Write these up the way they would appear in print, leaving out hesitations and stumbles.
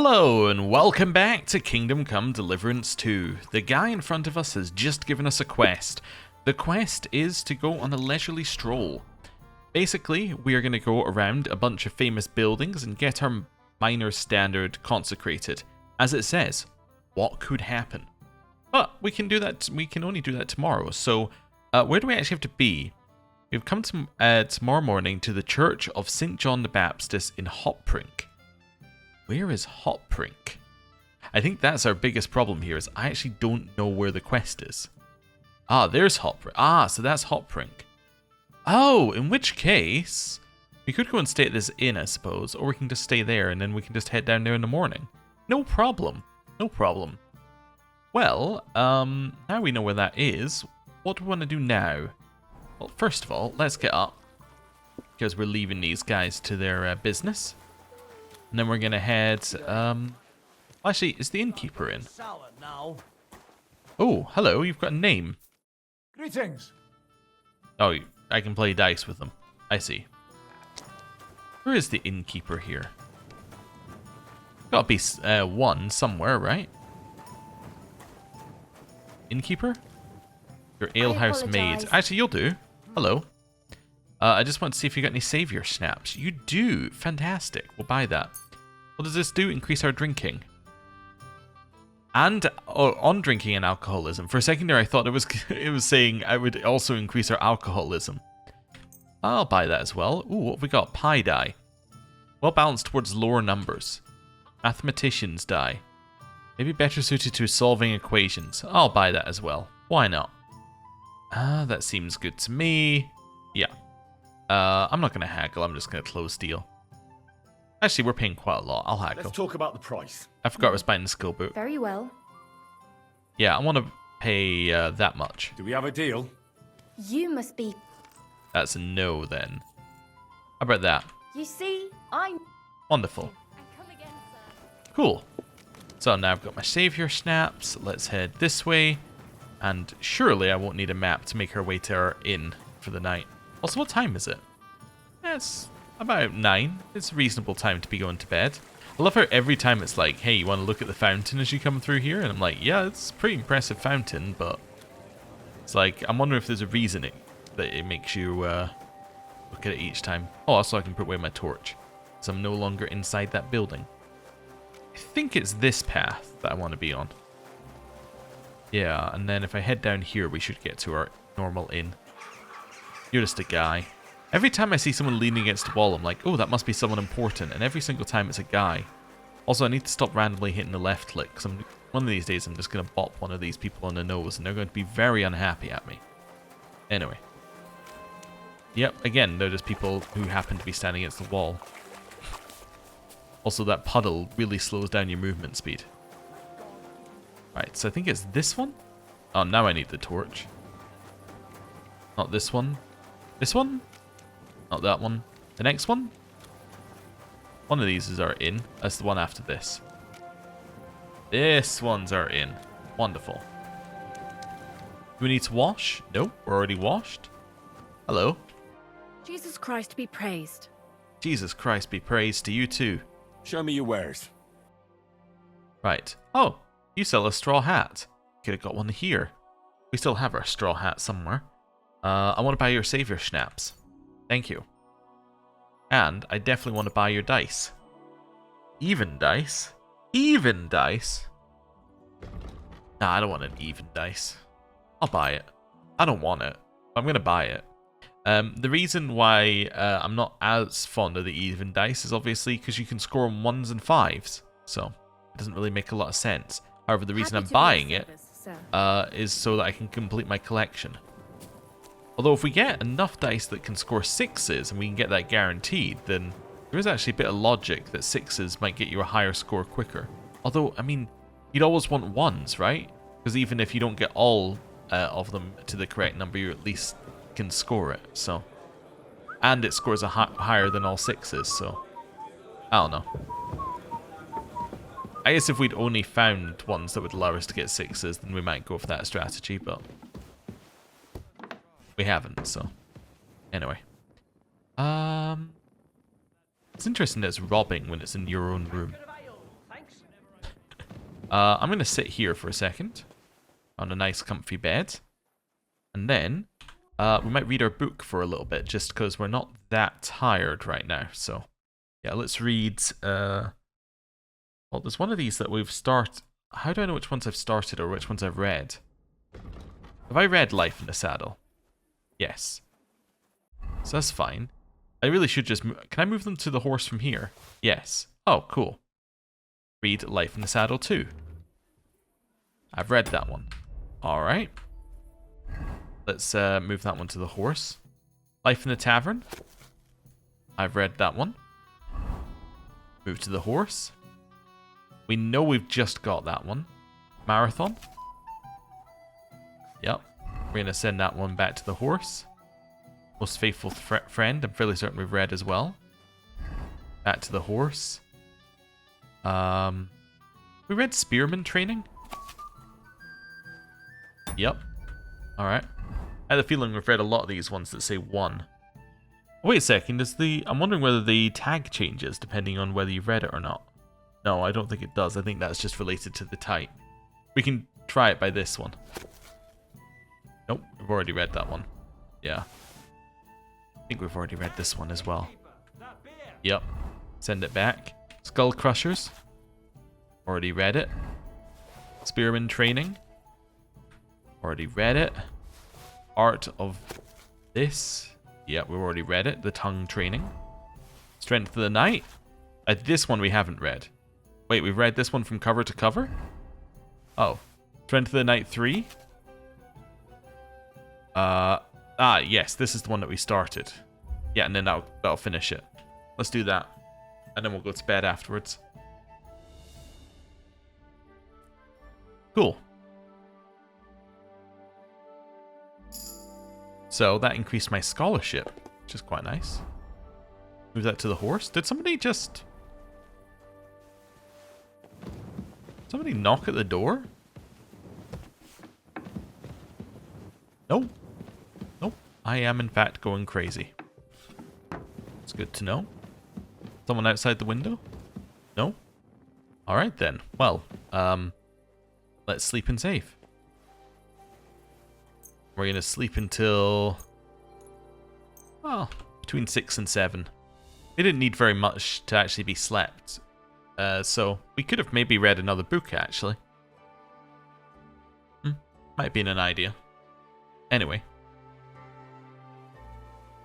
Hello and welcome back to Kingdom Come Deliverance 2. The guy in front of us has just given us a quest. The quest is to go on a leisurely stroll. Basically, we are going to go around a bunch of famous buildings and get our minor standard consecrated. As it says, what could happen? But we can do that. We can only do that tomorrow. So, where do we actually have to be? We've come to, tomorrow morning to the Church of St. John the Baptist in Hotprink. Where is Hotprink? I think that's our biggest problem here, is I actually don't know where the quest is. Ah, there's Hotprink. Ah, so that's Hotprink. Oh, in which case, we could go and stay at this inn, I suppose, or we can just stay there and then we can just head down there in the morning. No problem. No problem. Well, now we know where that is. What do we want to do now? Well, first of all, let's get up, because we're leaving these guys to their business. And then we're going to head, actually, is the innkeeper in? Oh, hello, you've got a name. Greetings. Oh, I can play dice with them. I see. Where is the innkeeper here? Gotta be one somewhere, right? Innkeeper? Your alehouse maid. Actually, you'll do. Hello. I just want to see if you got any savior snaps. You do. Fantastic. We'll buy that. What does this do? Increase our drinking. And on drinking and alcoholism. For a second there, I thought it was saying I would also increase our alcoholism. I'll buy that as well. Ooh, what have we got? Pi die. Well balanced towards lower numbers. Mathematicians die. Maybe better suited to solving equations. I'll buy that as well. Why not? That seems good to me. Yeah. I'm not going to haggle. I'm just going to close deal. Actually, we're paying quite a lot. I'll haggle. Let's talk about the price. I forgot I was buying the skill book. Very well. Yeah, I want to pay that much. Do we have a deal? You must be... That's a no, then. How about that? You see, I'm... Wonderful. Come again, sir. Cool. So now I've got my savior snaps. Let's head this way. And surely I won't need a map to make our way to our inn for the night. Also, what time is it? It's about 9. It's a reasonable time to be going to bed. I love how every time it's like, hey, you want to look at the fountain as you come through here? And I'm like, yeah, it's a pretty impressive fountain, but it's like, I'm wondering if there's a reason that it makes you look at it each time. Oh, also I can put away my torch, so I'm no longer inside that building. I think it's this path that I want to be on. Yeah, and then if I head down here, we should get to our normal inn. You're just a guy. Every time I see someone leaning against a wall, I'm like, oh, that must be someone important. And every single time it's a guy. Also, I need to stop randomly hitting the left click, because one of these days I'm just going to bop one of these people on the nose, and they're going to be very unhappy at me. Anyway. Yep, again, they're just people who happen to be standing against the wall. Also, that puddle really slows down your movement speed. Right, so I think it's this one? Oh, now I need the torch. Not this one. This one? Not that one. The next one? One of these is our inn. That's the one after this. This one's our inn. Wonderful. Do we need to wash? Nope, we're already washed. Hello. Jesus Christ be praised. Jesus Christ be praised to you too. Show me your wares. Right. Oh, you sell a straw hat. Could have got one here. We still have our straw hat somewhere. I want to buy your savior schnapps. Thank you. And I definitely want to buy your dice. Even dice? Even dice? Nah, I don't want an even dice. I'll buy it. I don't want it. I'm going to buy it. The reason why I'm not as fond of the even dice is obviously because you can score on 1s and 5s. So it doesn't really make a lot of sense. However, the reason I'm buying it is so that I can complete my collection. Although if we get enough dice that can score 6s and we can get that guaranteed, then there is actually a bit of logic that 6s might get you a higher score quicker. Although, I mean, you'd always want 1s, right? Because even if you don't get all of them to the correct number, you at least can score it. So, and it scores a higher than all 6s, so I don't know. I guess if we'd only found ones that would allow us to get 6s, then we might go for that strategy, but we haven't, so anyway. It's interesting that it's robbing when it's in your own room. I'm going to sit here for a second on a nice comfy bed. And then we might read our book for a little bit just because we're not that tired right now. So yeah, let's read... well, there's one of these that we've started... How do I know which ones I've started or which ones I've read? Have I read Life in the Saddle? Yes. So that's fine. I really should just... Can I move them to the horse from here? Yes. Oh, cool. Read Life in the Saddle too. I've read that one. Alright. Let's move that one to the horse. Life in the Tavern. I've read that one. Move to the horse. We know we've just got that one. Marathon. Yep. We're going to send that one back to the horse. Most Faithful Friend, I'm fairly certain we've read as well. Back to the horse. We read Spearman Training. Yep. Alright. I had a feeling we've read a lot of these ones that say 1. Wait a second, I'm wondering whether the tag changes depending on whether you've read it or not. No, I don't think it does. I think that's just related to the type. We can try it by this one. Nope, we've already read that one. Yeah. I think we've already read this one as well. Yep. Send it back. Skull Crushers. Already read it. Spearman Training. Already read it. Art of this. Yep, we've already read it. The Tongue Training. Strength of the Night. This one we haven't read. Wait, we've read this one from cover to cover? Oh. Strength of the Night 3. Yes, this is the one that we started. Yeah, and then that'll finish it. Let's do that. And then we'll go to bed afterwards. Cool. So that increased my scholarship, which is quite nice. Move that to the horse. Did somebody just... Somebody knock at the door? Nope. Nope. I am in fact going crazy. It's good to know. Someone outside the window? No? Alright then. Well, let's sleep and save. We're going to sleep until... Well, between 6 and 7. They didn't need very much to actually be slept. So we could have maybe read another book, actually. Might have been an idea. Anyway.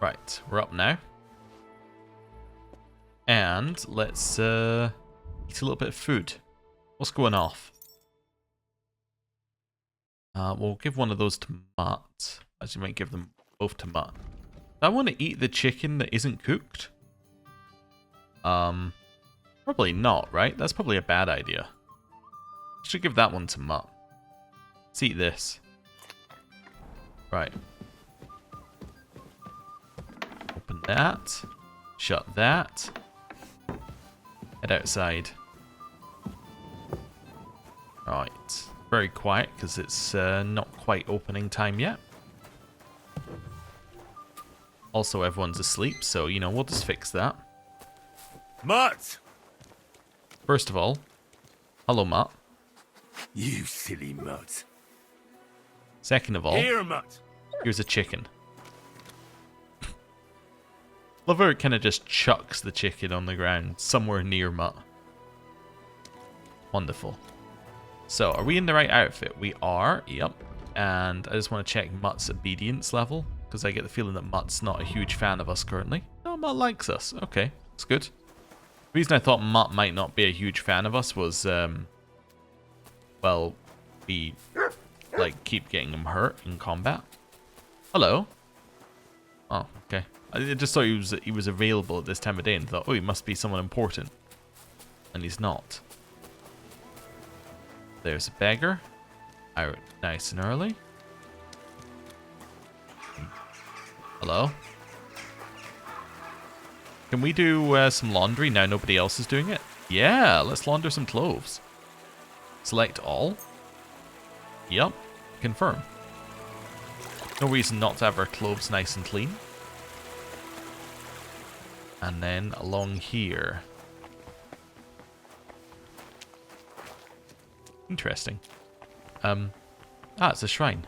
Right, we're up now. And let's eat a little bit of food. What's going off? We'll give one of those to Mutt. Actually, might give them both to Mutt. I want to eat the chicken that isn't cooked. Probably not, right? That's probably a bad idea. Should give that one to Mutt. Let's eat this. Right. Open that. Shut that. Head outside. Right. Very quiet because it's not quite opening time yet. Also, everyone's asleep, so, you know, we'll just fix that. Mutt! First of all, hello, Mutt. You silly Mutt. Second of all, Here, Mutt! here's a chicken. Love how it kind of just chucks the chicken on the ground somewhere near Mutt. Wonderful. So, are we in the right outfit? We are, yep. And I just want to check Mutt's obedience level, because I get the feeling that Mutt's not a huge fan of us currently. No, Mutt likes us. Okay, that's good. The reason I thought Mutt might not be a huge fan of us was, well, we, like, keep getting him hurt in combat. Hello. Oh, okay. I just thought he was available at this time of day and thought, oh, he must be someone important. And he's not. There's a beggar. Out nice and early. Hello. Can we do some laundry now nobody else is doing it? Yeah, let's launder some clothes. Select all. Yep. Confirm. No reason not to have our clothes nice and clean. And then along here. Interesting. It's a shrine.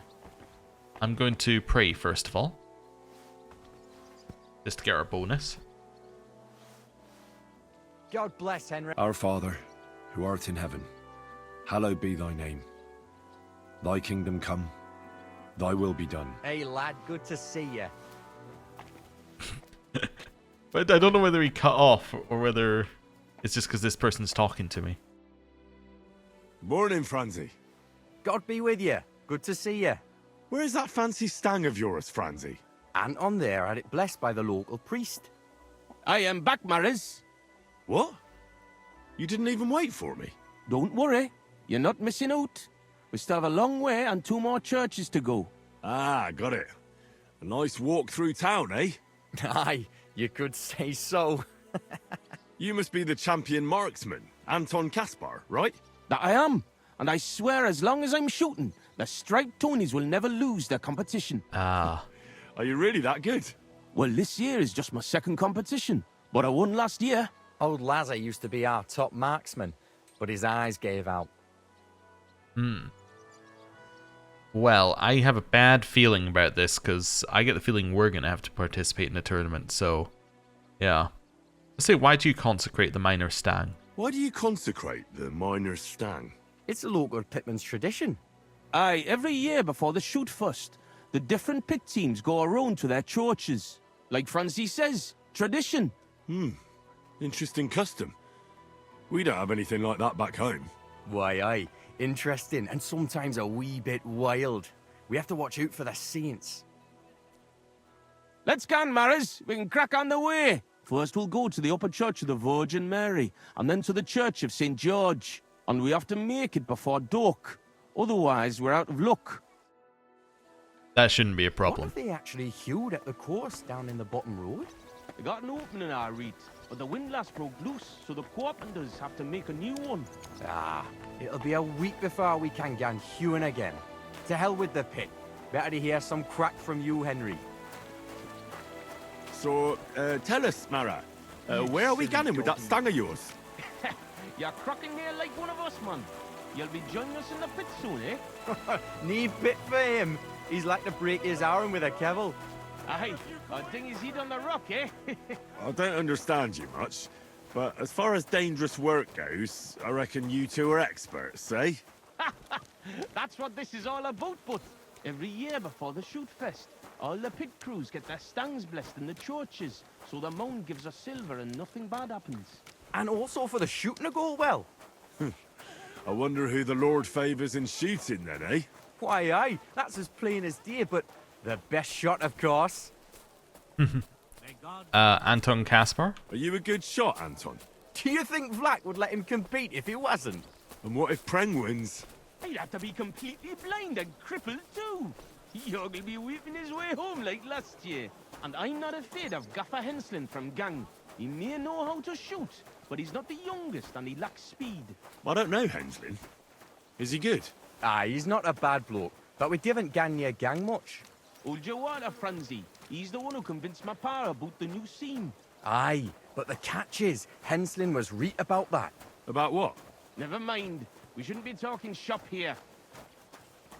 I'm going to pray first of all. Just to get our bonus. God bless Henry. Our Father, who art in heaven, hallowed be thy name. Thy kingdom come, thy will be done. Hey lad, good to see you. But I don't know whether he cut off or whether it's just because this person's talking to me. Morning, Franzi. God be with you. Good to see you. Where's that fancy stang of yours, Franzi? Anton there had it blessed by the local priest. I am back, Maris. What? You didn't even wait for me? Don't worry, you're not missing out. We still have a long way and 2 more churches to go. Ah, got it. A nice walk through town, eh? Aye, you could say so. You must be the champion marksman, Anton Kaspar, right? That I am, and I swear as long as I'm shooting, the striped Tonies will never lose their competition. Ah. Are you really that good? Well, this year is just my 2nd competition, but I won last year. Old Lazar used to be our top marksman, but his eyes gave out. Well, I have a bad feeling about this because I get the feeling we're going to have to participate in the tournament, so yeah. Let's say, why do you consecrate the minor stang? Why do you consecrate the minor stang? It's a local pitman's tradition. Aye, every year before the shoot first, the different pit teams go around to their churches. Like Francie says, tradition. Interesting custom. We don't have anything like that back home. Why, aye. Interesting and sometimes a wee bit wild. We have to watch out for the saints. Let's go, Maris. We can crack on the way. First, we'll go to the upper church of the Virgin Mary, and then to the church of St. George. And we have to make it before dark. Otherwise, we're out of luck. That shouldn't be a What problem. have they actually hewed at the course down in the bottom road? We got an opening in our reed, but the windlass broke loose, so the carpenters have to make a new one. Ah, it'll be a week before we can get hewing again. To hell with the pit. Better to hear some crack from you, Henry. So, tell us, Mara, where are we going with that stang of yours? You're crocking here like one of us, man. You'll be joining us in the pit soon, eh? Need pit for him. He's like to break his arm with a kevil. Aye, I think he's hid on the rock, eh? I don't understand you much, but as far as dangerous work goes, I reckon you two are experts, eh? That's what this is all about, but every year before the shoot fest, all the pit crews get their stangs blessed in the churches, so the mound gives us silver and nothing bad happens. And also for the shooting to go well. I wonder who the Lord favours in shooting then, eh? Why, aye, that's as plain as day, but the best shot, of course. Anton Kaspar? Are you a good shot, Anton? Do you think Vlak would let him compete if he wasn't? And what if Preng wins? He'd have to be completely blind and crippled too. He'll be weeping his way home like last year. And I'm not afraid of Gaffer Henslin from Gang. He may know how to shoot, but he's not the youngest and he lacks speed. I don't know, Henslin. Is he good? Aye, he's not a bad bloke, but we didn't gang near gang much. Hold your water, Franzi. He's the one who convinced my pa about the new scene. Aye, but the catch is, Henslin was right about that. About what? Never mind. We shouldn't be talking shop here.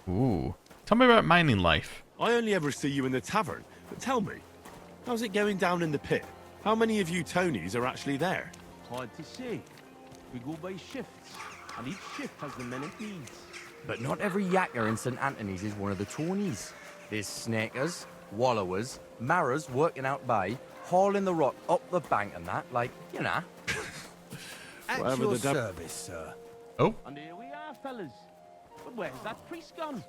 Ooh. Tell me about mining life. I only ever see you in the tavern, but tell me, how's it going down in the pit? How many of you Tonies are actually there? Hard to say. We go by shifts, and each shift has the men it needs. But not every yakker in St. Anthony's is one of the Tonies. There's snakers, wallowers, marras working out by, hauling the rock up the bank and that, like, you know. At Whatever your the dev- service, sir. Oh, And here we are, fellas. But where's that priest gone?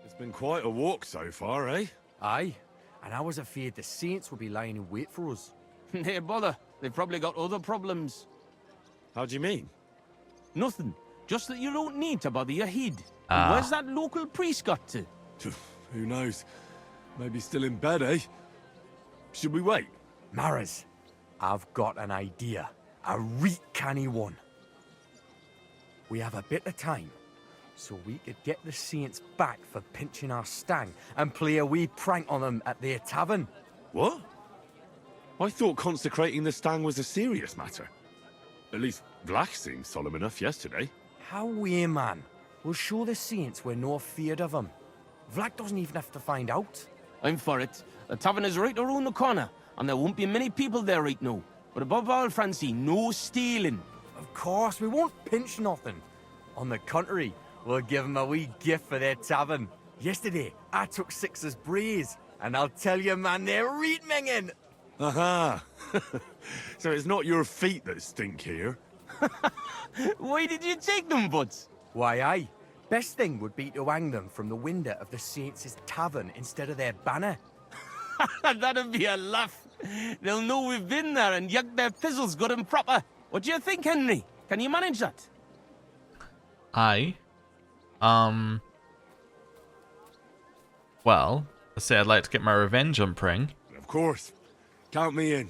It's been quite a walk so far, eh? Aye, and I was afraid the saints would be lying in wait for us. Hey, bother. They've probably got other problems. How do you mean? Nothing. Just that you don't need to bother your head. Ah. Where's that local priest got to? Who knows? Maybe still in bed, eh? Should we wait? Maras, I've got an idea. A reet canny one. We have a bit of time, so we could get the saints back for pinching our stang and play a wee prank on them at their tavern. What? I thought consecrating the stang was a serious matter. At least Vlach seemed solemn enough yesterday. How we, man? We'll show the saints we're no feared of them. Vlad doesn't even have to find out. I'm for it. The tavern is right around the corner, and there won't be many people there right now. But above all, Francie, no stealing. Of course, we won't pinch nothing. On the contrary, we'll give them a wee gift for their tavern. Yesterday, I took Six's braes, and I'll tell you, man, they're reet minging. Aha! So it's not your feet that stink here. Why did you take them, Butts? Why, aye. Best thing would be to hang them from the window of the saints' tavern instead of their banner. That'd be a laugh. They'll know we've been there and yucked their pizzles good and proper. What do you think, Henry? Can you manage that? Well, let's say I'd like to get my revenge on Pring. Of course. Count me in.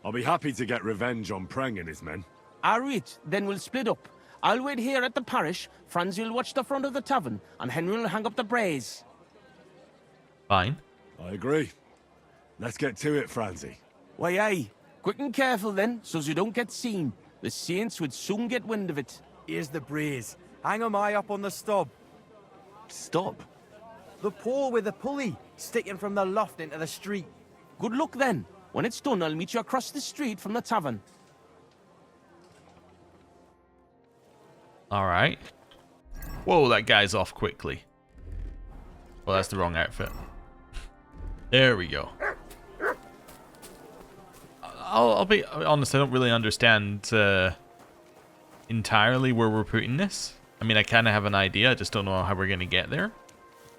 I'll be happy to get revenge on Preng and his men. Alright, then we'll split up. I'll wait here at the parish, Francie will watch the front of the tavern, and Henry will hang up the braes. Fine. I agree. Let's get to it, Francie. Why, aye. Quick and careful then, so's you don't get seen. The saints would soon get wind of it. Here's the braes. Hang 'em high up on the stub. Stop. The pole with the pulley, sticking from the loft into the street. Good luck then. When it's done, I'll meet you across the street from the tavern. Alright. Whoa, that guy's off quickly. Well, that's the wrong outfit. There we go. I'll be honest, I don't really understand entirely where we're putting this. I mean, I kind of have an idea, I just don't know how we're going to get there.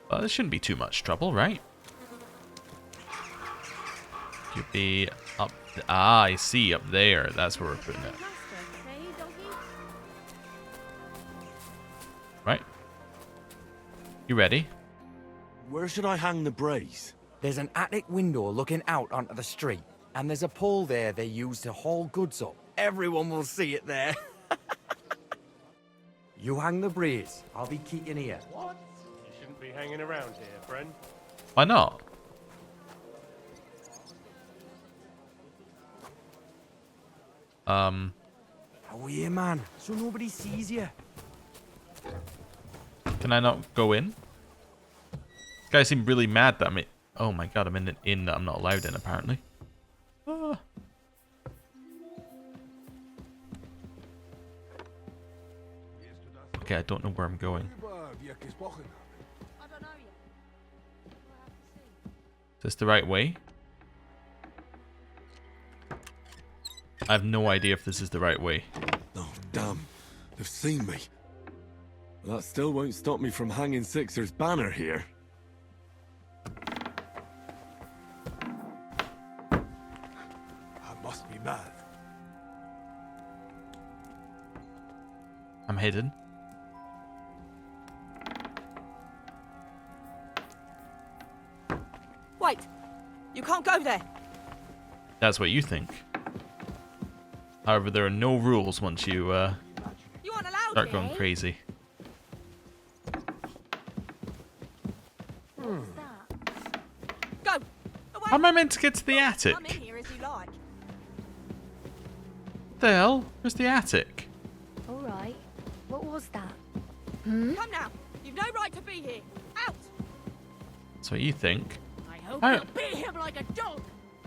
But this shouldn't be too much trouble, right? Could be up... I see, up there. That's where we're putting it. Right. You ready? Where should I hang the brace? There's an attic window looking out onto the street, and there's a pole there they use to haul goods up. Everyone will see it there. You hang the brace. I'll be keeping here. What? You shouldn't be hanging around here, friend. Why not? How are you, man? So nobody sees you. Can I not go in? This guy seemed really mad that I'm in... Oh my god, I'm in an inn that I'm not allowed in, apparently. Ah. Okay, I don't know where I'm going. Is this the right way? I have no idea if this is the right way. Oh, damn. They've seen me. That still won't stop me from hanging Sixer's banner here. I must be mad. I'm hidden. Wait! You can't go there! That's what you think. However, there are no rules once you You aren't allowed start here. going crazy. Go! Away! How am I meant to get to the attic? Come in here as you like. What the hell? Where's the attic? All right. What was that? Come now! You've no right to be here! Out! That's what you think. I hope I- you'll beat him like a dog!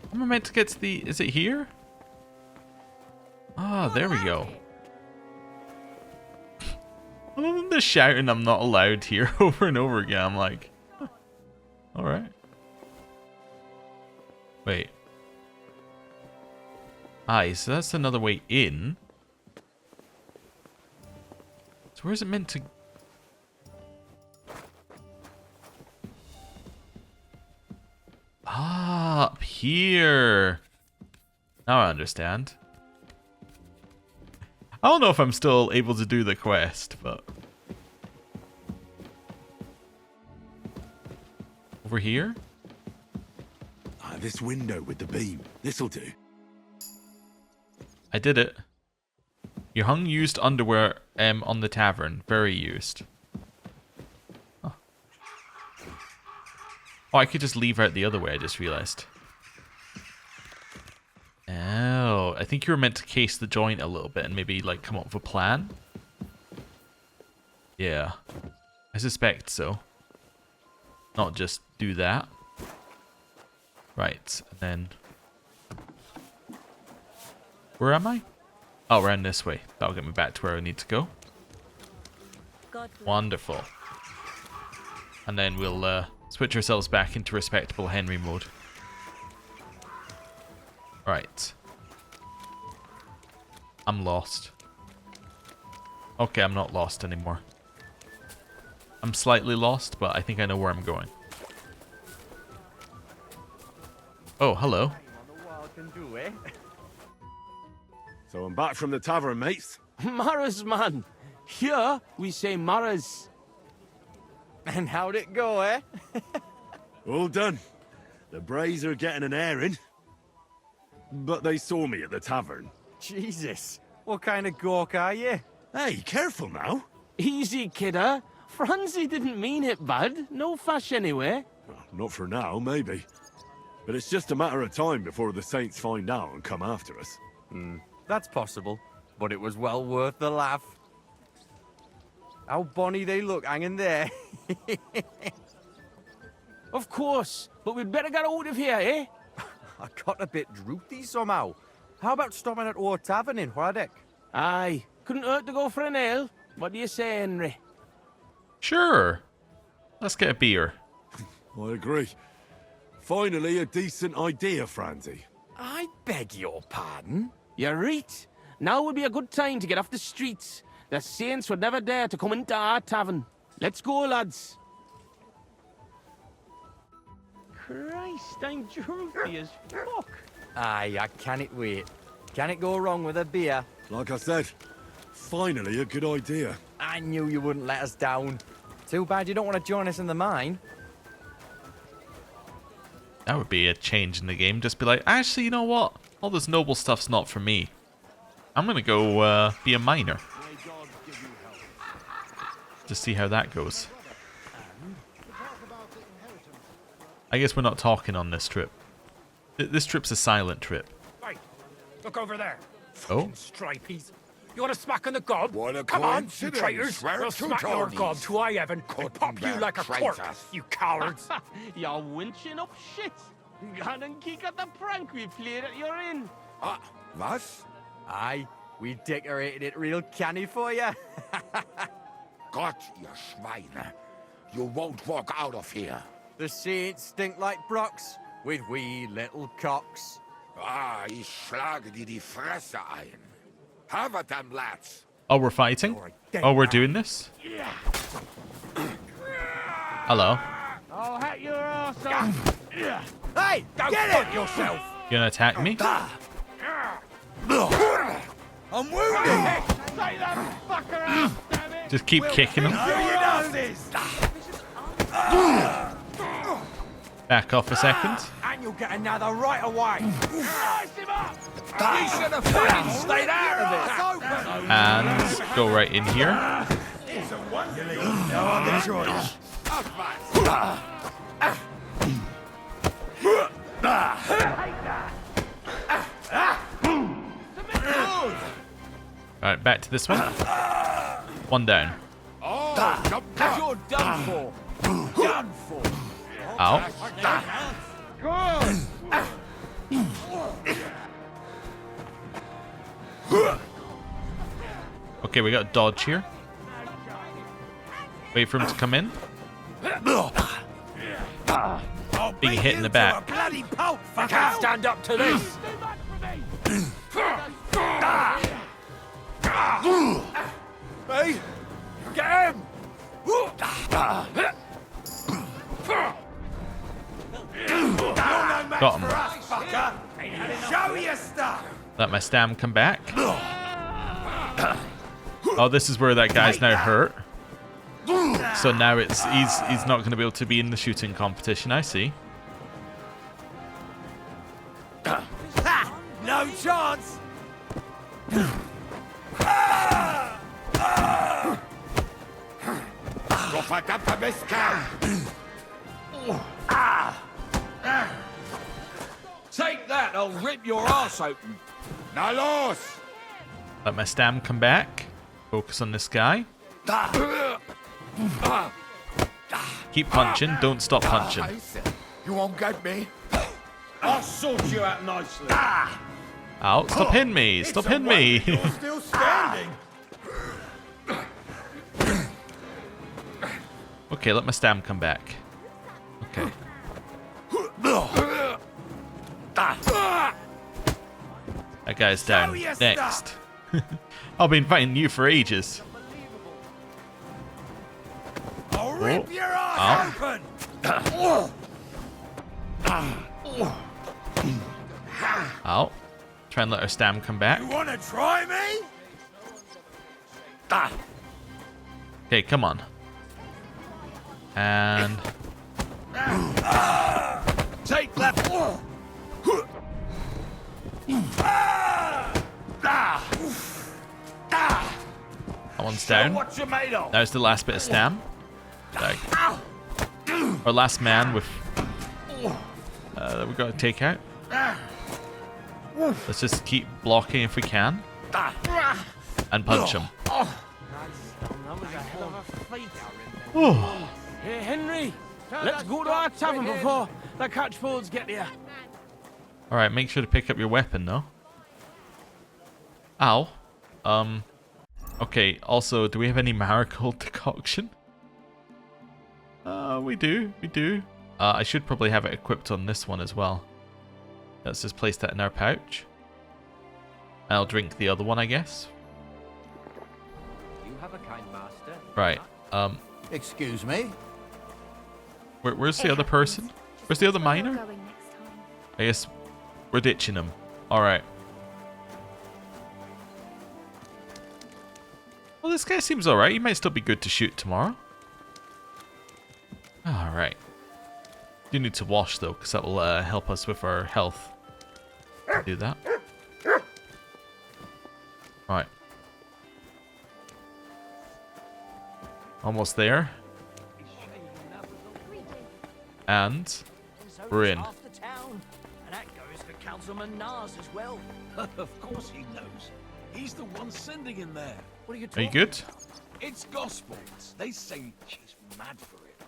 How am I meant to get to the... Is it here? Ah, there we go. I love the shouting I'm not allowed here over and over again. I'm like... Huh. Alright. Wait. Aye, so that's another way in. So where's it meant to... Ah, up here. Now I understand. I don't know if I'm still able to do the quest, but... Over here? Ah, this window with the beam. This'll do. I did it. You hung used underwear on the tavern. Very used. Huh. Oh, I could just leave out the other way, I just realized. Oh, I think you were meant to case the joint a little bit and maybe like come up with a plan. Yeah. I suspect so. Not just do that. Right, and then... Where am I? Oh, around this way. That'll get me back to where I need to go. God bless. Wonderful. And then we'll switch ourselves back into respectable Henry mode. Right. I'm lost. Okay, I'm not lost anymore. I'm slightly lost, but I think I know where I'm going. Oh, hello. So I'm back from the tavern, mates. Maras, man. Here, we say Maras. And how'd it go, eh? All done. The Brays are getting an airing. But they saw me at the tavern. Jesus, what kind of gawk are you? Hey, careful now. Easy, kidder. Francie didn't mean it bad. No fash anyway. Well, not for now, maybe. But it's just a matter of time before the Saints find out and come after us. That's possible, but it was well worth the laugh. How bonny they look hanging there. Of course, but we'd better get out of here, eh? I got a bit droopy somehow. How about stopping at our tavern in Hradek? Aye, couldn't hurt to go for an ale. What do you say, Henry? Sure. Let's get a beer. I agree. Finally, a decent idea, Francie. I beg your pardon? You're right. Now would be a good time to get off the streets. The saints would never dare to come into our tavern. Let's go, lads. Christ, I'm droopy as fuck. Aye, I cannot wait. Can it go wrong with a beer? Like I said, finally a good idea. I knew you wouldn't let us down. Too bad you don't want to join us in the mine. That would be a change in the game. Just be like, actually, you know what? All this noble stuff's not for me. I'm going to go be a miner. To see how that goes. I guess we're not talking on this trip. This trip's a silent trip. Hey, look over there. Oh? Stripies. You want to smack on the gob? What a Come on, you coincidence. traitors. We're We'll two smack your Tonies. gob to I heaven and pop you like a cork, traitors. you cowards. You're winching up shit. Go and kick at the prank we played at your inn. Was? Aye, we decorated it real canny for you. Gott, ihr Schweine. You won't walk out of here. The saints stink like brocks with wee little cocks. Ich schlage dir die Fresse ein. Have at them, lads. Oh, we're fighting? Oh, we're doing this? Hello. I'll hat your ass off. Hey, Go get fuck it! yourself. You gonna attack me? I'm wounded. Take that fucker out, damn it. Just keep kicking him. Back off a second. And you'll get another right away. Slice him up. You should have fucking stayed out of it. And go right in here. No other choice. Alright, back to this one. One down. You're done for. Done for. Ow. Okay, we got dodge here. Wait for him to come in. Big hit in the back. Bloody pulp. I can't stand up to this. Hey, get him. Got him. Fucker. Show your stuff. Let my stam come back. Oh, this is where that guy's now hurt. So now it's he's not going to be able to be in the shooting competition. I see. No chance. Du verdammter Mistkerl. Take that, I'll rip your ass open. Na los. Let my stam come back. Focus on this guy. Keep punching. Don't stop punching. You won't get me. I'll sort you out nicely. Ow, stop hitting me. Stop hitting me. You're still standing. Okay, let my stam come back. Okay. That guy's down. Next. I've been fighting you for ages. I'll rip your ass open. Ow. Try and let her stam come back. You want to try me? Okay, come on. And... Take that. that one's down. What you made of? That was the last bit of stam. Like, our last man with... that we got to take out. Let's just keep blocking if we can. And punch him. That was a hell of a fight. Hey, Henry, let's go to our tavern before the catchfolds get here. Alright, make sure to pick up your weapon, though. Ow. Okay, also, do we have any marigold decoction? We do. I should probably have it equipped on this one as well. Let's just place that in our pouch. I'll drink the other one, I guess. You have a kind master. Right. Excuse me? Where's the other person? Where's the other miner? I guess we're ditching him. Alright. Well, this guy seems alright. He might still be good to shoot tomorrow. Alright. Do need to wash, though, because that will help us with our health. Do that. Right. Almost there. And we're in. And that goes for Councilman Nars as well. Of course he knows. He's the one sending him there. What are you Are talking you good? It's gospel. They say she's mad for it.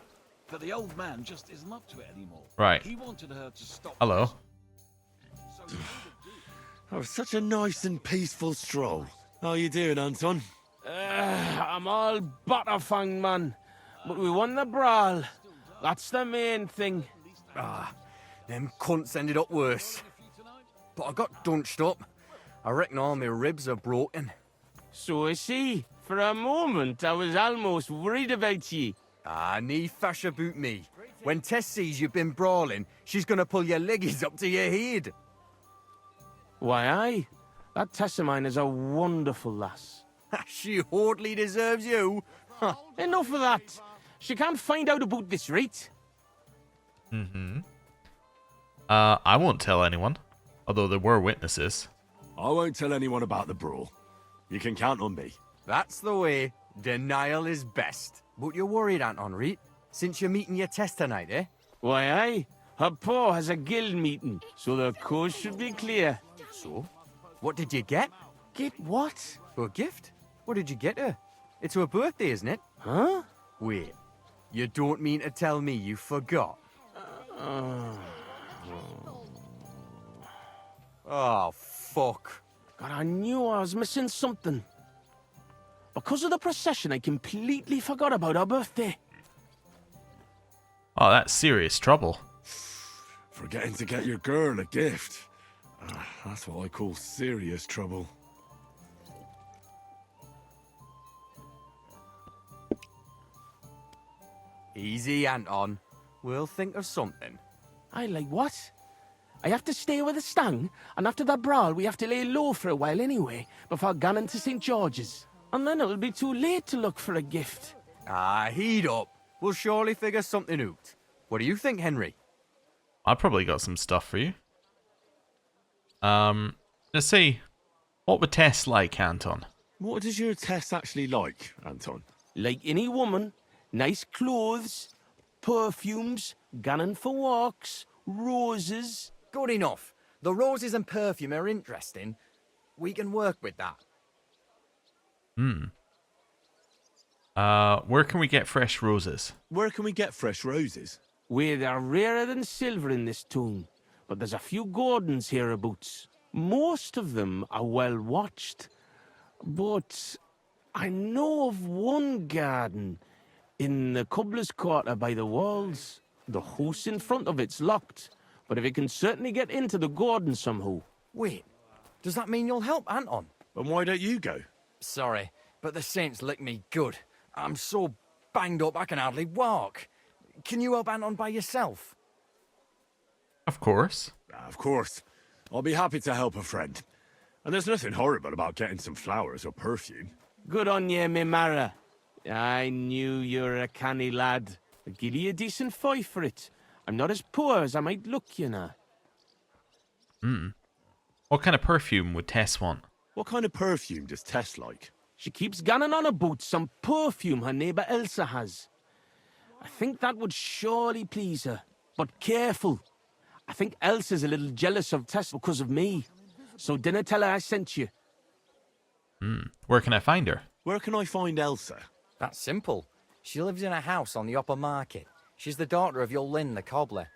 But the old man just isn't up to it anymore. Right. He wanted her to stop. Hello. So he made her do it. Oh, such a nice and peaceful stroll. How you doing, Anton? I'm all butterfang, man. But we won the brawl. That's the main thing. Them cunts ended up worse. But I got dunched up. I reckon all my ribs are broken. So I see. For a moment, I was almost worried about ye. Nee fash about me. When Tess sees you've been brawling, she's gonna pull your leggies up to your head. Why, aye. That Tess of mine is a wonderful lass. She hardly deserves you. Enough of that. She can't find out about this, right? I won't tell anyone. Although there were witnesses. I won't tell anyone about the brawl. You can count on me. That's the way. Denial is best. But you're worried, Anton, right? Since you're meeting your Tess tonight, eh? Why, aye. Her pa has a guild meeting, so the coast should be clear. So? What did you get? Get what? A gift? What did you get her? It's her birthday, isn't it? Huh? Wait. You don't mean to tell me you forgot? Oh, fuck. God, I knew I was missing something. Because of the procession, I completely forgot about her birthday. Oh, that's serious trouble. Forgetting to get your girl a gift. That's what I call serious trouble. Easy, Anton. We'll think of something. I like what? I have to stay with the stang, and after that brawl, we have to lay low for a while anyway, before going to St. George's. And then it'll be too late to look for a gift. Heat up. We'll surely figure something out. What do you think, Henry? I probably got some stuff for you. Let's see. What would Tess like, Anton? What does your Tess actually like, Anton? Like any woman, nice clothes, perfumes, gunning for walks, roses. Good enough. The roses and perfume are interesting. We can work with that. Where can we get fresh roses? Where can we get fresh roses? Where they're rarer than silver in this town, but there's a few gardens hereabouts. Most of them are well watched, but I know of one garden in the cobbler's quarter by the walls. The house in front of it's locked, but if it can certainly get into the garden somehow. Wait, does that mean you'll help Anton? And why don't you go? Sorry, but the saints licked me good. I'm so banged up I can hardly walk. Can you help Anton by yourself? Of course. Of course. I'll be happy to help a friend. And there's nothing horrible about getting some flowers or perfume. Good on ye, me Mara. I knew you were a canny lad. I'll give you a decent five for it. I'm not as poor as I might look, you know. What kind of perfume would Tess want? What kind of perfume does Tess like? She keeps ganning on about some perfume her neighbour Elsa has. I think that would surely please her. But careful. I think Elsa's a little jealous of Tess because of me. So dinna tell her I sent you. Where can I find her? Where can I find Elsa? That's simple. She lives in a house on the upper market. She's the daughter of your Lynn, the cobbler.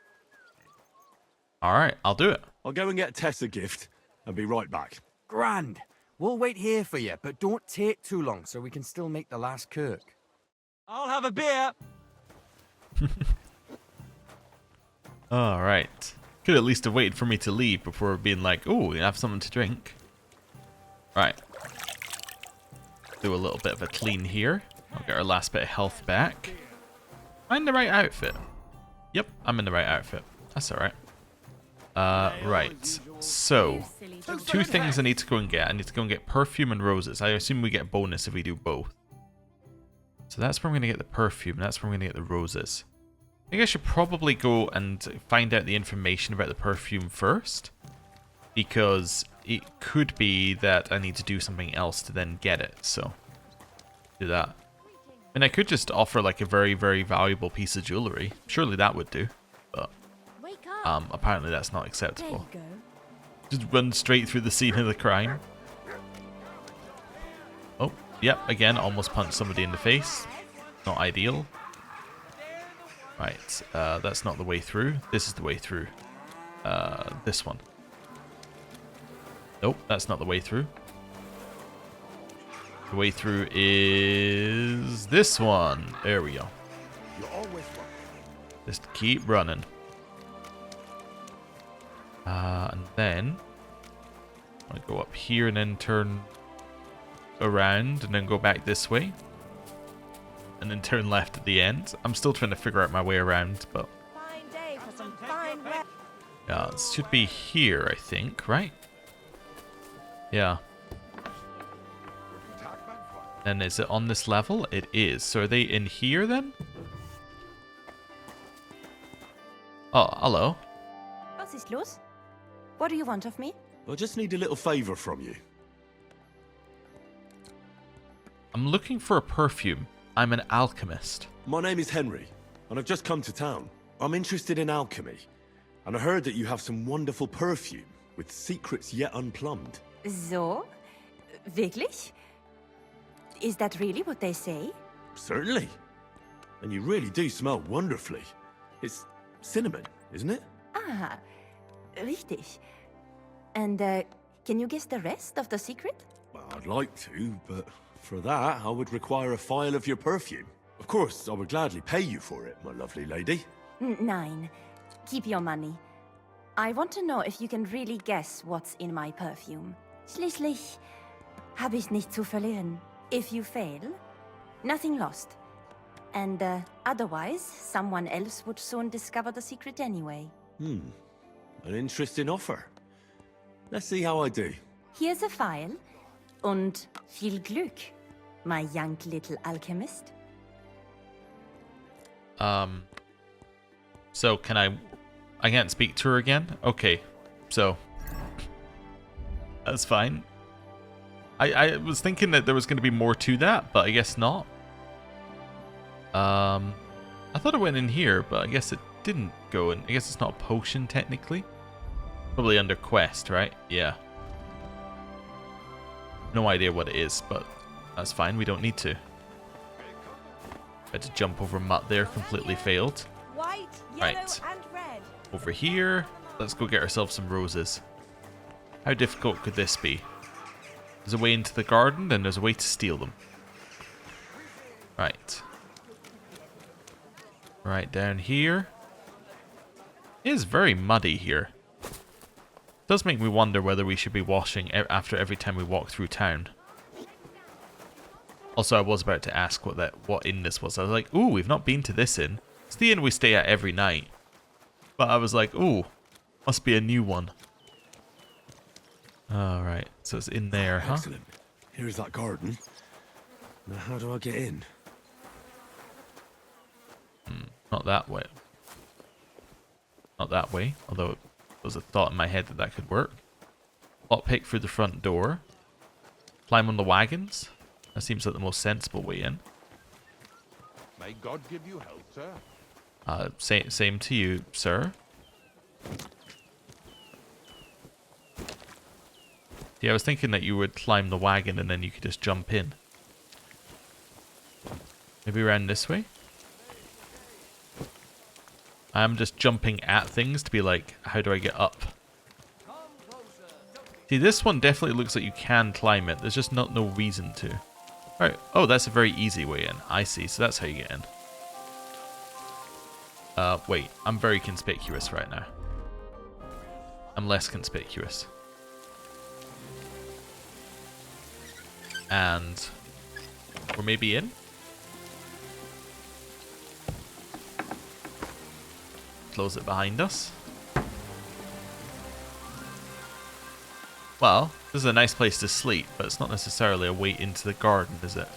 Alright, I'll do it. I'll go and get Tess a gift and be right back. Grand. We'll wait here for you, but don't take too long so we can still make the last kirk. I'll have a beer. Alright. Could at least have waited for me to leave before being like, oh, we have something to drink. Right. Do a little bit of a clean here. I'll get our last bit of health back. Am I in the right outfit? Yep, I'm in the right outfit. That's alright. Right. So, two things I need to go and get. I need to go and get perfume and roses. I assume we get a bonus if we do both. So that's where I'm going to get the perfume. That's where I'm going to get the roses. I think I should probably go and find out the information about the perfume first. Because it could be that I need to do something else to then get it. So, do that. And I could just offer like a very, very valuable piece of jewelry. Surely that would do. But apparently that's not acceptable. There you go. Just run straight through the scene of the crime. Oh, yep, again, almost punched somebody in the face. Not ideal. Right, that's not the way through. This is the way through. This one. Nope, that's not the way through. The way through is this one. There we go. Just keep running. And then I go up here and then turn around and then go back this way. And then turn left at the end. I'm still trying to figure out my way around, but Fine day for some fine weather. yeah, it should be here, I think, right? Yeah. And is it on this level? It is. So are they in here then? Oh, hello. Was ist los? What do you want of me? I just need a little favour from you. I'm looking for a perfume. I'm an alchemist. My name is Henry, and I've just come to town. I'm interested in alchemy, and I heard that you have some wonderful perfume with secrets yet unplumbed. So? Wirklich? Is that really what they say? Certainly. And you really do smell wonderfully. It's cinnamon, isn't it? Ah, richtig. And, can you guess the rest of the secret? Well, I'd like to, but for that, I would require a phial of your perfume. Of course, I would gladly pay you for it, my lovely lady. Nein. Keep your money. I want to know if you can really guess what's in my perfume. Schließlich habe ich nichts zu verlieren. If you fail, nothing lost. And otherwise, someone else would soon discover the secret anyway. An interesting offer. Let's see how I do. Here's a file. Und viel Glück, my young little alchemist. So can I can't speak to her again? Okay. So that's fine. I was thinking that there was going to be more to that, but I guess not. I thought it went in here, but I guess it didn't go in. I guess it's not a potion technically. Probably under quest, right? Yeah. No idea what it is, but that's fine. We don't need to. Had to jump over mud there, completely failed. White, yellow, Right. and red. Over here, let's go get ourselves some roses. How difficult could this be? There's a way into the garden, then there's a way to steal them. Right. Right down here. It is very muddy here. It does make me wonder whether we should be washing after every time we walk through town. Also, I was about to ask what inn this was. I was like, ooh, we've not been to this inn. It's the inn we stay at every night. But I was like, ooh, must be a new one. Alright, so it's in there, huh? Excellent. Here's that garden. Now how do I get in? Not that way. Not that way, although it was a thought in my head that that could work. Lockpick through the front door. Climb on the wagons. That seems like the most sensible way in. May God give you help, sir. Same to you, sir. Yeah, I was thinking that you would climb the wagon and then you could just jump in. Maybe around this way? I'm just jumping at things to be like, how do I get up? See, this one definitely looks like you can climb it. There's just no reason to. Alright. Oh, that's a very easy way in. I see. So that's how you get in. Wait. I'm very conspicuous right now. I'm less conspicuous. And we're maybe in? Close it behind us. Well, this is a nice place to sleep, but it's not necessarily a way into the garden, is it?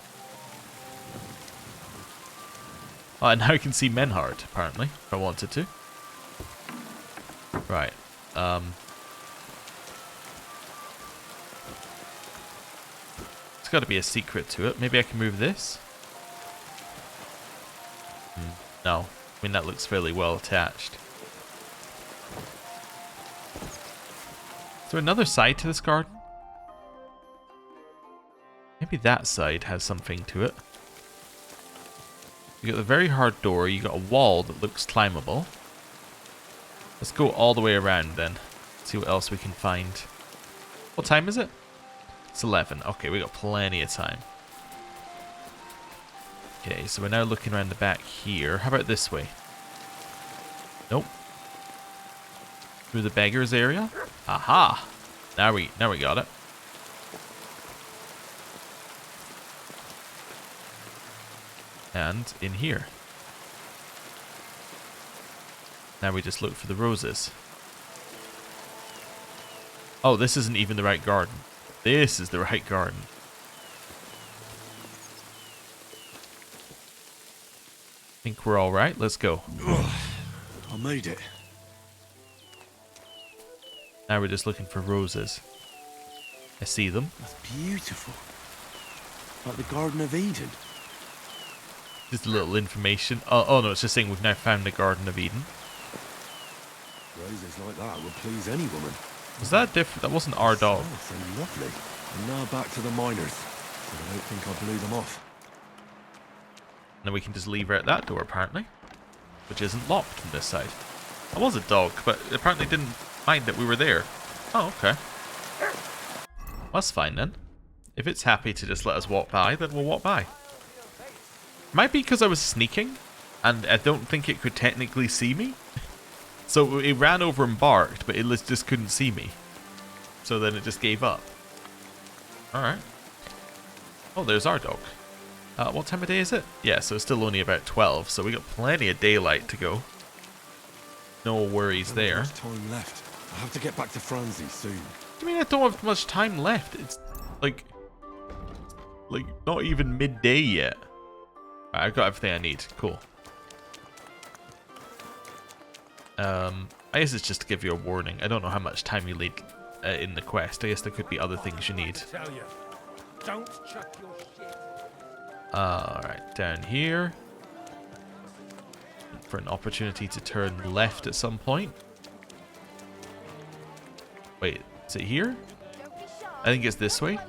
Oh, and now I can see Menhard, apparently, if I wanted to. Right. There's got to be a secret to it. Maybe I can move this? No. I mean, that looks fairly well attached. Is there another side to this garden? Maybe that side has something to it. You got the very hard door. You got a wall that looks climbable. Let's go all the way around then. See what else we can find. What time is it? It's 11. Okay, we got plenty of time. Okay, so we're now looking around the back here. How about this way? Nope. Through the beggars area? Aha! Now we got it. And in here. Now we just look for the roses. Oh, this isn't even the right garden. This is the right garden. Think we're all right. Let's go. I made it. Now we're just looking for roses. I see them. That's beautiful. Like the Garden of Eden. Just a little information. Oh no, it's just saying we've now found the Garden of Eden. Roses like that would please any woman. Was that different? That wasn't our dog. Oh, so lovely. And now back to the miners. So I don't think I blew them off. And then we can just leave her at that door, apparently. Which isn't locked from this side. I was a dog, but apparently didn't mind that we were there. Oh, okay. That's fine then. If it's happy to just let us walk by, then we'll walk by. Might be because I was sneaking, and I don't think it could technically see me. So it ran over and barked, but it just couldn't see me. So then it just gave up. Alright. Oh, there's our dog. What time of day is it? Yeah, so it's still only about 12, so we got plenty of daylight to go. No worries there. There's time left. I have to get back to Franzi soon. What do you mean I don't have much time left? It's like not even midday yet. Right, I've got everything I need. Cool. I guess it's just to give you a warning. I don't know how much time you need in the quest. I guess there could be other things you need. Tell you, don't chuck your shit. Alright, down here. For an opportunity to turn left at some point. Wait, is it here? I think it's this way.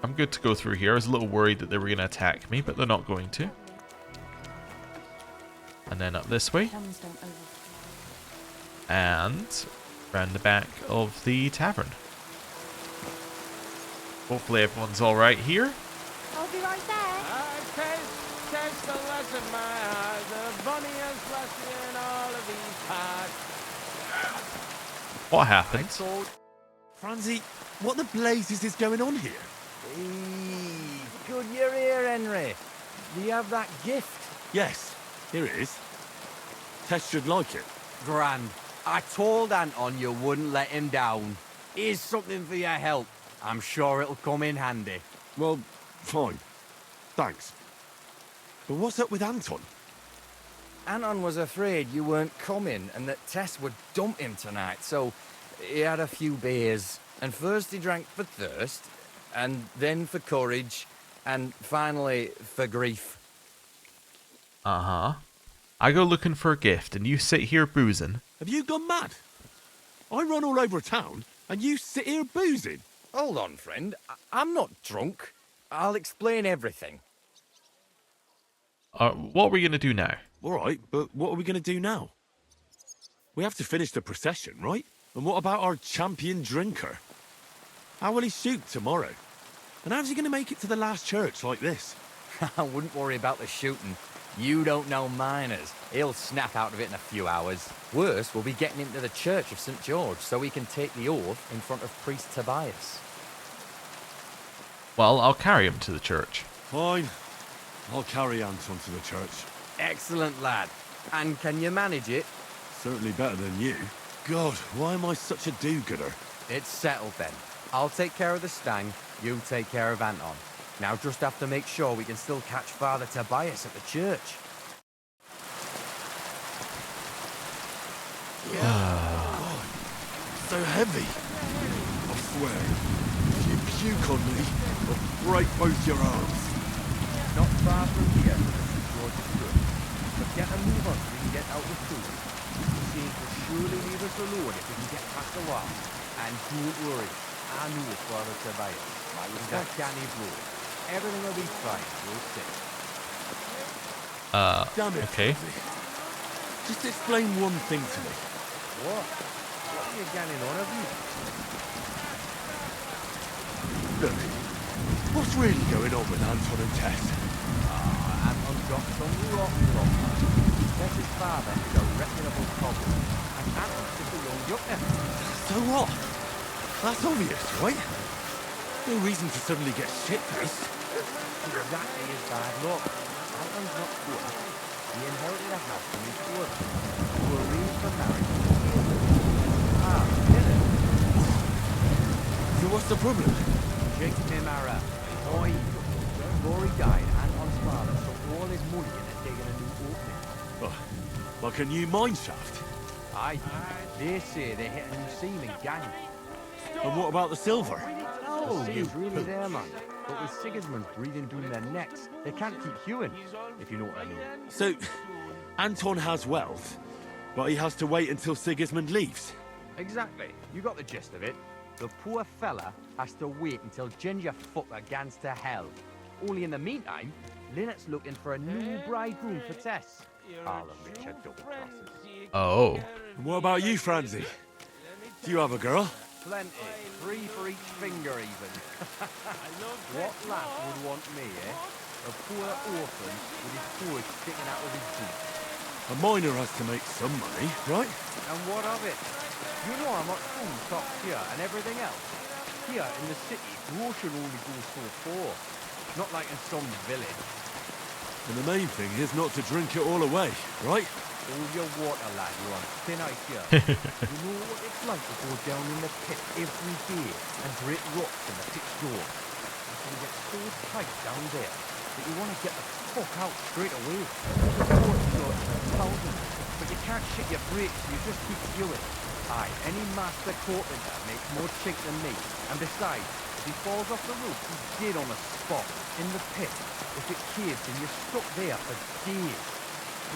I'm good to go through here. I was a little worried that they were going to attack me, but they're not going to. And then up this way. And round the back of the tavern. Hopefully everyone's alright here. I'll be right there. Taste the lesson, my heart. The bunniest lesson in all of these parts. What happened? Franzi, what the blazes is going on here? Good you're here, Henry. Do you have that gift? Yes, here it is. Tess should like it. Grand. I told Anton you wouldn't let him down. Here's something for your help. I'm sure it'll come in handy. Well, fine. Thanks. But what's up with Anton? Anton was afraid you weren't coming and that Tess would dump him tonight, so he had a few beers. And first he drank for thirst, and then for courage, and finally for grief. Uh-huh. I go looking for a gift, and you sit here boozing. Have you gone mad? I run all over town, and you sit here boozing. Hold on, friend. I'm not drunk. I'll explain everything. What are we going to do now? All right, but what are we going to do now? We have to finish the procession, right? And what about our champion drinker? How will he shoot tomorrow? And how's he going to make it to the last church like this? I wouldn't worry about the shooting. You don't know miners. He'll snap out of it in a few hours. Worse, we'll be getting him to the Church of St. George so he can take the oath in front of Priest Tobias. Well, I'll carry him to the church. Fine. I'll carry Anton to the church. Excellent, lad. And can you manage it? Certainly better than you. God, why am I such a do-gooder? It's settled then. I'll take care of the stang, you take care of Anton. Now just have to make sure we can still catch Father Tobias at the church. God, so heavy. I swear, if you puke on me, I'll break both your arms. Not far from here to the St. George's Church. But get a move on so we can get out of food. The saints will surely leave us alone if we can get past the wall. And don't worry, I know Father Tobias. He's a canny bro. Everything will be fine, we'll see. Damn it, okay. Franzi. Just explain one thing to me. What? What are you getting on of you? Look, what's really going on with Anton and Tess? Anton's got some rotten luck. Tess's father is a reputable cobbler, and Anton's just a young yucca. So what? That's obvious, right? No reason to suddenly get shit-faced. Exactly his bad luck. Anton's not poor. He inherited a house from his brother, who arranged for marriage years ago. Did it? So what's the problem? Jake Mimara. Boy, before he died, Anton's father took all his money into digging a new opening. Oh, like a new mine shaft? Aye. They say they hit a new sealing gang. And what about the silver? Oh, it's really there, man. But with Sigismund's breathing down their necks, they can't keep hewing, if you know what I mean. So, Anton has wealth, but he has to wait until Sigismund leaves. Exactly. You got the gist of it. The poor fella has to wait until Ginger fucker gans to hell. Only in the meantime, Lynette's looking for a new bridegroom for Tess. All of which are double crosses. Oh. And what about you, Franzi? Do you have a girl? Plenty. 3 for each finger, even. What lass would want me, eh? A poor orphan with his foot sticking out of his boot. A miner has to make some money, right? And what of it? You know how much food costs here and everything else. Here in the city, grocery only goes so far. Not like in some village. And the main thing is not to drink it all away, right? Hold your water, lad. You're on thin ice here. You know what it's like to go down in the pit every day and break rocks in the pitch door. You can get so tight down there that you want to get the fuck out straight away. Thousands, but you can't shit your brakes, so you just keep queuing. Aye, any master carpenter makes more chink than me. And besides, if he falls off the roof, he's dead on the spot, in the pit. If it caves, then you're stuck there for days.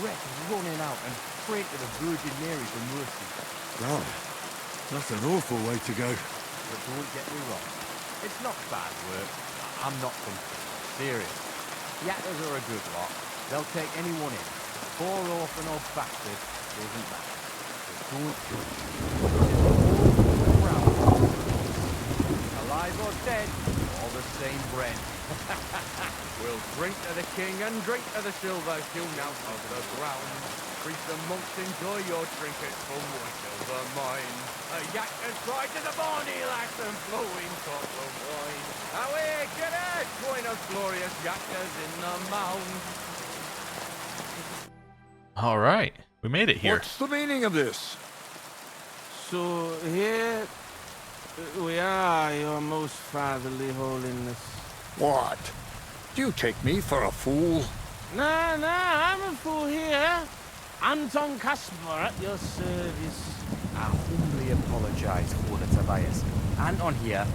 Breath running out and praying to the Virgin Mary for mercy. God, that's an awful way to go. But don't get me wrong, it's not bad work. I'm not thinking. Serious. The actors are a good lot. They'll take anyone in. Poor orphan or bastard doesn't matter. They don't judge. Alive or dead, all the same bread. We'll drink to the king and drink to the silver hewn out of the ground. Priest and monks, enjoy your trinkets from my silver mine. A yak has cried to the bonny lass and flowing top of wine. Away, get out! Join us glorious yackers in the mound. All right, we made it here. What's the meaning of this? So here we are, your most fatherly holiness. What? Do you take me for a fool? Nah, I'm a fool here. Anton Casper at your service. I humbly apologize, Father Tobias. Anton here.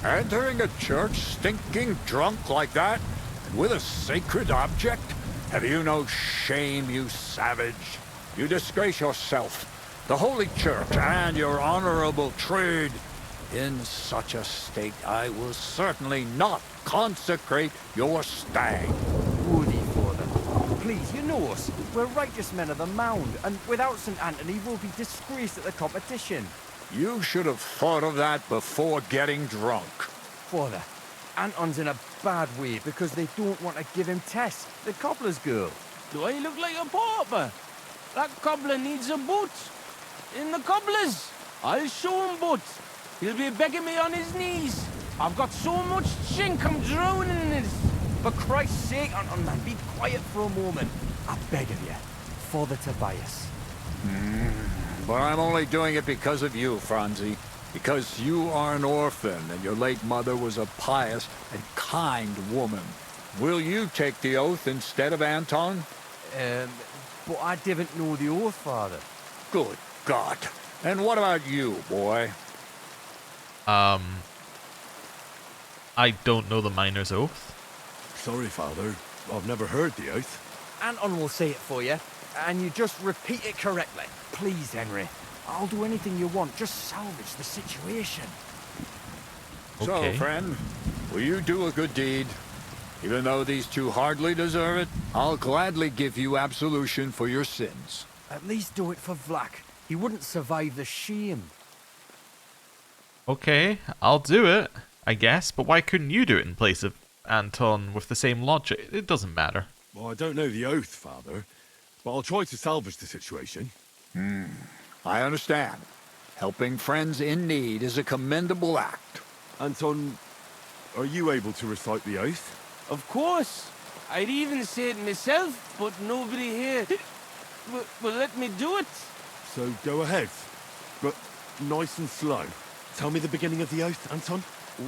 Entering a church stinking drunk like that? And with a sacred object? Have you no shame, you savage? You disgrace yourself, the Holy Church, and your honorable trade. In such a state, I will certainly not consecrate your stag. Woody, Father. Please, you know us. We're righteous men of the Mound, and without St. Anthony, we'll be disgraced at the competition. You should have thought of that before getting drunk. Father, Anton's in a bad way because they don't want to give him Tess, the cobbler's girl. Do I look like a pauper? That cobbler needs a boot. In the cobbler's. I'll show him boot. He'll be begging me on his knees. I've got so much chink, I'm drowning in it. For Christ's sake, Anton, man, be quiet for a moment. I beg of you, Father Tobias. But I'm only doing it because of you, Franzi. Because you are an orphan, and your late mother was a pious and kind woman. Will you take the oath instead of Anton? But I didn't know the oath, Father. Good God. And what about you, boy? I don't know the miner's oath. Sorry, Father. I've never heard the oath. Anton will say it for you, and you just repeat it correctly. Please, Henry. I'll do anything you want. Just salvage the situation. Okay. So, friend, will you do a good deed? Even though these two hardly deserve it, I'll gladly give you absolution for your sins. At least do it for Vlak. He wouldn't survive the shame. Okay, I'll do it, I guess. But why couldn't you do it in place of Anton with the same logic? It doesn't matter. Well, I don't know the oath, Father, but I'll try to salvage the situation. I understand. Helping friends in need is a commendable act. Anton, are you able to recite the oath? Of course. I'd even say it myself, but nobody here will let me do it. So go ahead, but nice and slow. Tell me the beginning of the oath, Anton.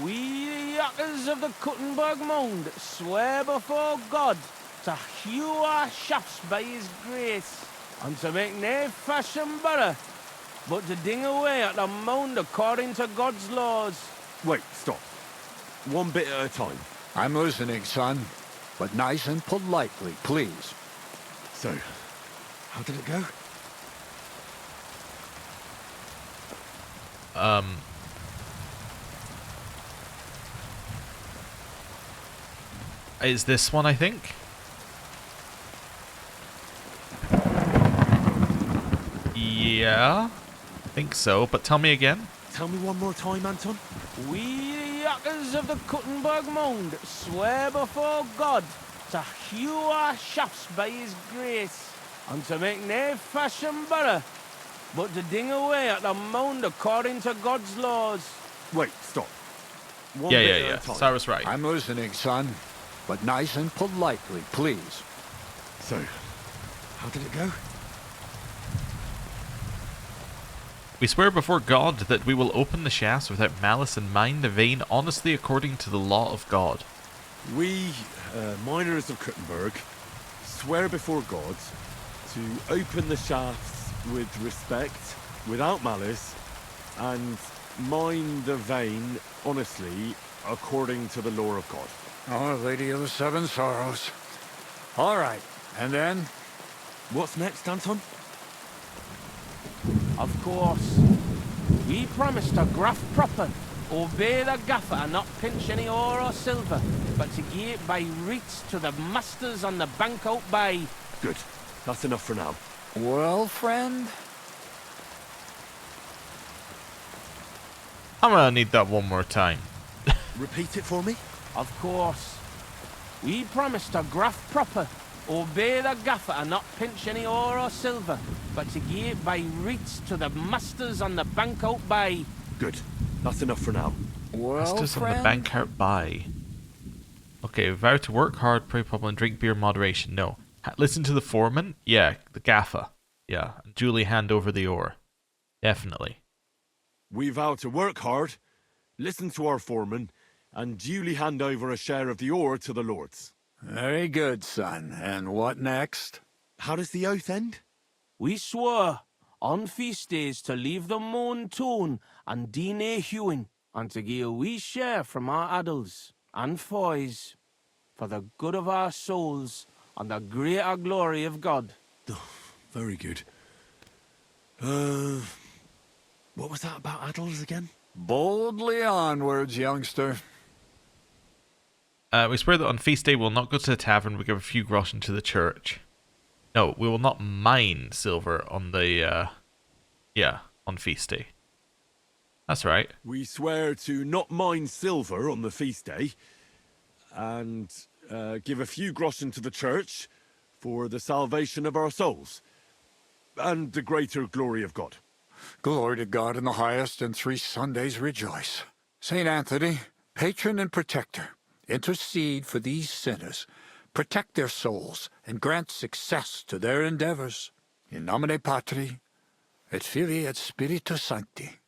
We, the yackers of the Kuttenberg Mound, swear before God to hew our shafts by his grace, and to make nae fashion better, but to ding away at the mound according to God's laws. Wait, stop. One bit at a time. I'm listening, son. But nice and politely, please. So, how did it go? Is this one, I think? Yeah, I think so, but tell me again. Tell me one more time, Anton. We, the yackers of the Kuttenberg Mound, swear before God to hew our shafts by his grace, and to make nae fashion better, but to ding away at the mound according to God's laws. Wait, stop. One Yeah, bit yeah, at yeah. a time. Cyrus right. I'm listening, son. But nice and politely, please. So, how did it go? We swear before God that we will open the shafts without malice in mind, the vein honestly according to the law of God. We, miners of Kuttenberg, swear before God to open the shafts with respect, without malice, and mine the vein honestly according to the law of God. Oh, Lady of the Seven Sorrows. All right, and then? What's next, Anton? Of course, we promise to graft proper, obey the gaffer and not pinch any ore or silver, but to gie it by reets to the masters on the bank out by. Good. That's enough for now. Well, friend? I'm gonna need that one more time. Repeat it for me? Of course. We promise to graft proper, obey the gaffer and not pinch any ore or silver, but to gie it by reets to the masters on the bank out by. Good. That's enough for now. Well, Masters on the friend? bank out by. Okay, vow to work hard, pray public, and drink beer in moderation. No. Listen to the foreman? Yeah, the gaffer. Yeah, and duly hand over the ore. Definitely. We vow to work hard, listen to our foreman, and duly hand over a share of the ore to the lords. Very good, son. And what next? How does the oath end? We swore on feast days to leave the moan tone and DNA hewing, and to gie a wee share from our adults and foys for the good of our souls and the greater glory of God. Very good. What was that about adults again? Boldly onwards, youngster. We swear that on feast day we'll not go to the tavern, we give a few groschen to the church. No, we will not mine silver on the, on feast day. That's right. We swear to not mine silver on the feast day, and give a few groschen to the church for the salvation of our souls, and the greater glory of God. Glory to God in the highest, and 3 Sundays rejoice. Saint Anthony, patron and protector, intercede for these sinners, protect their souls, and grant success to their endeavors. In nomine Patri, et Filii, et Spiritus Sancti.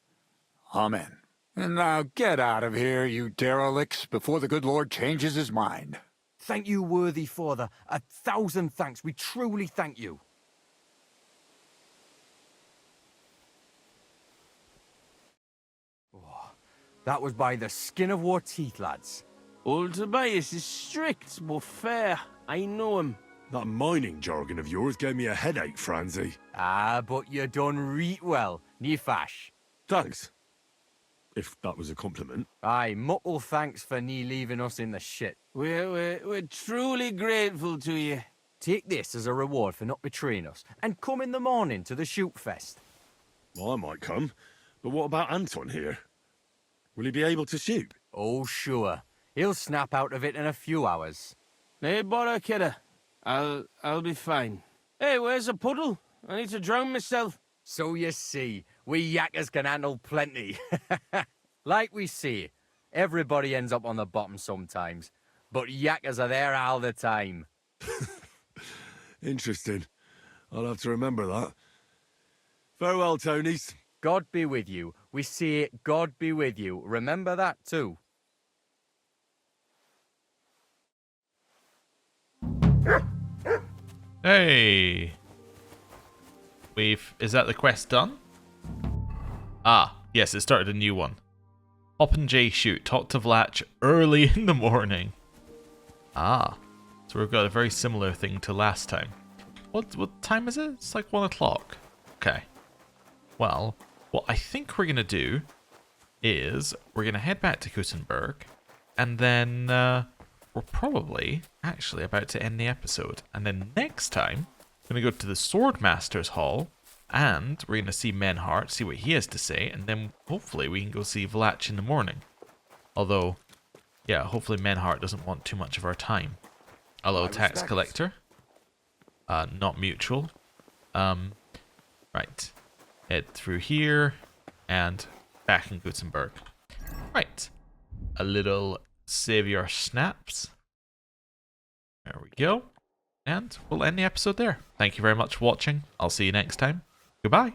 Amen. And now get out of here, you derelicts, before the good Lord changes his mind. Thank you, worthy father. 1,000 thanks. We truly thank you. Oh, that was by the skin of our teeth, lads. Old Tobias is strict but fair. I know him. That mining jargon of yours gave me a headache, Franzi. Ah, but you done reet well, nie fash. Thanks. If that was a compliment. Aye, muckle thanks for nie leaving us in the shit. We're truly grateful to you. Take this as a reward for not betraying us, and come in the morning to the shoot fest. Well, I might come, but what about Anton here? Will he be able to shoot? Oh, sure. He'll snap out of it in a few hours. Hey, bother, kidder. I'll be fine. Hey, where's the puddle? I need to drown myself. So you see, we yakkers can handle plenty. Like we say, everybody ends up on the bottom sometimes, but yakkers are there all the time. Interesting. I'll have to remember that. Farewell, Tonies. God be with you. We say God be with you. Remember that too. Hey! Is that the quest done? Ah, yes, it started a new one. Hop and J shoot, talk to Vlach early in the morning. Ah, so we've got a very similar thing to last time. What time is it? It's like 1 o'clock. Okay. Well, what I think we're going to do is we're going to head back to Gutenberg, and then we're probably actually about to end the episode. And then next time, we're going to go to the Swordmaster's Hall, and we're going to see Menhart, see what he has to say, and then hopefully we can go see Vlach in the morning. Although, yeah, hopefully Menhart doesn't want too much of our time. Hello, tax collector. Not mutual. Right. Head through here, and back in Gutenberg. Right. A little Savior snaps. There we go. And we'll end the episode there. Thank you very much for watching. I'll see you next time. Goodbye.